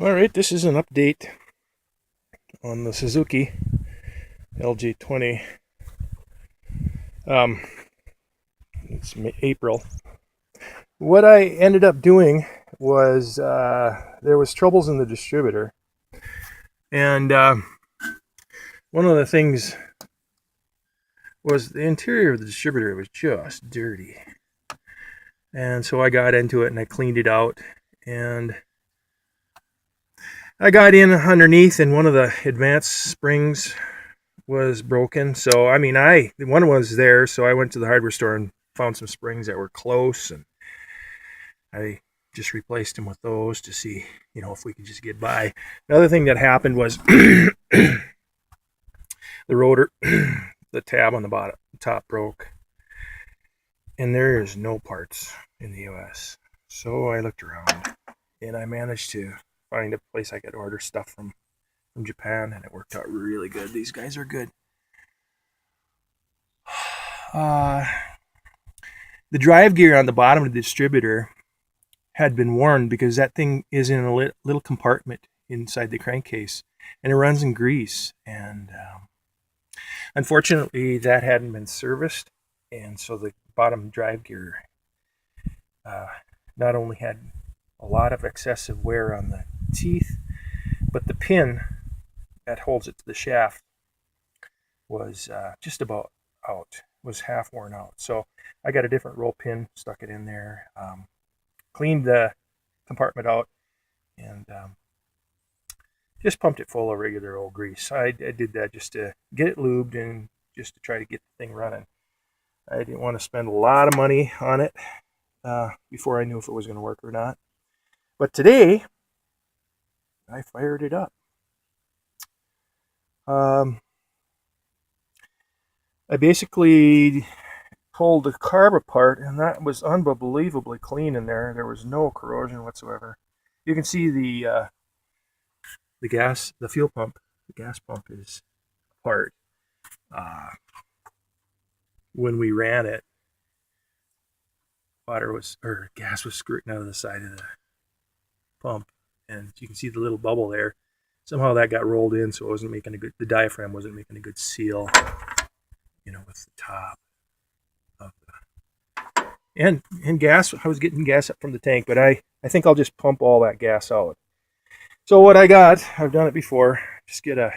Alright, this is an update on the Suzuki LJ20. Um, it's April. What I ended up doing was there was troubles in the distributor, and one of the things was the interior of the distributor was just dirty, and so I got into it and I cleaned it out, and I got in underneath, and one of the advanced springs was broken. So one was there, so I went to the hardware store and found some springs that were close, and I just replaced them with those to see, if we could just get by. Another thing that happened was the rotor, the tab on the bottom top broke, and there is no parts in the US. So I looked around, and I managed to find a place I could order stuff from Japan, and it worked out really good. These guys are good. The drive gear on the bottom of the distributor had been worn because that thing is in a little compartment inside the crankcase, and it runs in grease. And unfortunately, that hadn't been serviced, and so the bottom drive gear not only had a lot of excessive wear on the teeth, but the pin that holds it to the shaft was just about out, was half worn out. So I got a different roll pin, stuck it in there, cleaned the compartment out, and just pumped it full of regular old grease. I did that just to get it lubed and just to try to get the thing running. I didn't want to spend a lot of money on it before I knew if it was going to work or not. But today, I fired it up. I basically pulled the carb apart, and that was unbelievably clean in there. There was no corrosion whatsoever. You can see the fuel pump, the gas pump is apart. When we ran it, gas was squirting out of the side of the pump, and you can see the little bubble there. Somehow that got rolled in, so it wasn't making the diaphragm wasn't making a good seal, with the top of the, and gas. I was getting gas up from the tank, but I think I'll just pump all that gas out. So what I've done it before, just get a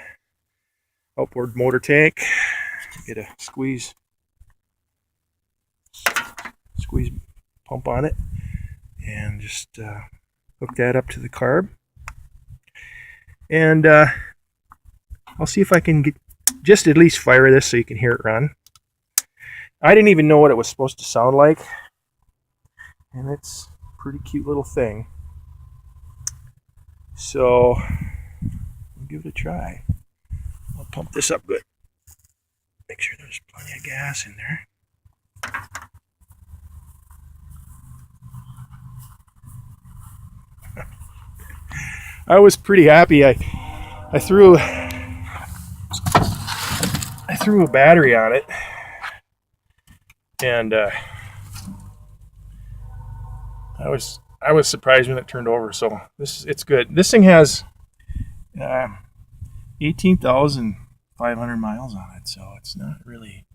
outboard motor tank, get a squeeze pump on it, and just hook that up to the carb. And I'll see if I can just at least fire this so you can hear it run. I didn't even know what it was supposed to sound like, and it's a pretty cute little thing. So I'll give it a try. I'll pump this up good. Make sure there's plenty of gas in there. I was pretty happy. I threw a battery on it, and I was surprised when it turned over. So it's good. This thing has 18,500 miles on it, so it's not really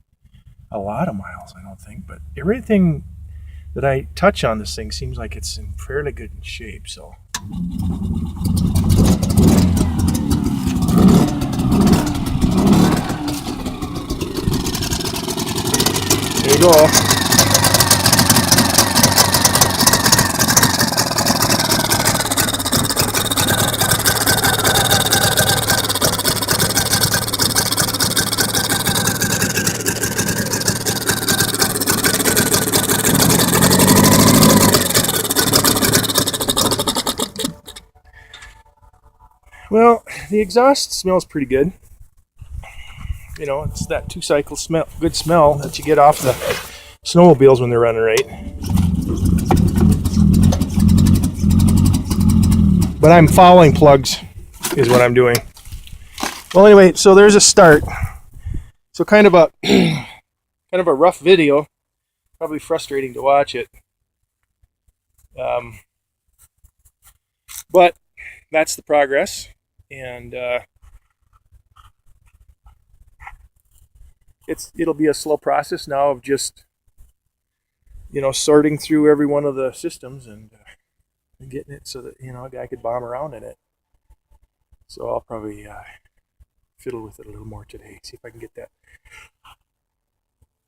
a lot of miles, I don't think. But everything that I touch on this thing seems like it's in fairly good shape. So there you go. Well, the exhaust smells pretty good. It's that two-cycle good smell that you get off the snowmobiles when they're running right. But I'm following plugs is what I'm doing. Well, anyway, so there's a start. So kind of a rough video, probably frustrating to watch it. But that's the progress. And it'll be a slow process now of just, sorting through every one of the systems and getting it so that, a guy could bomb around in it. So I'll probably fiddle with it a little more today. See if I can get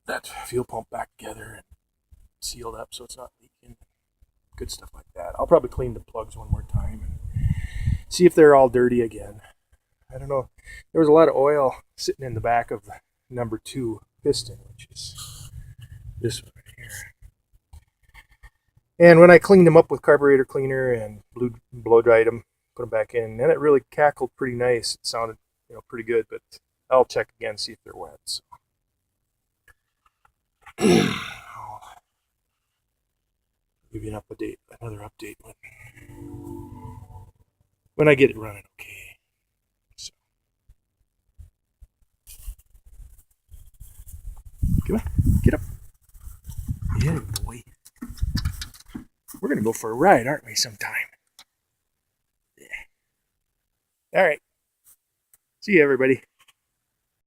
that fuel pump back together and sealed up so it's not leaking. Good stuff like that. I'll probably clean the plugs one more time and see if they're all dirty again. I don't know. There was a lot of oil sitting in the back of the number 2 piston, which is this one right here. And when I cleaned them up with carburetor cleaner and blow dried them, put them back in, and it really cackled pretty nice. It sounded, pretty good, but I'll check again, see if they're wet. So. I'll give you another update when I get it running okay. So. Come on, get up. Yeah, boy. We're going to go for a ride, aren't we, sometime? Yeah. All right. See you, everybody.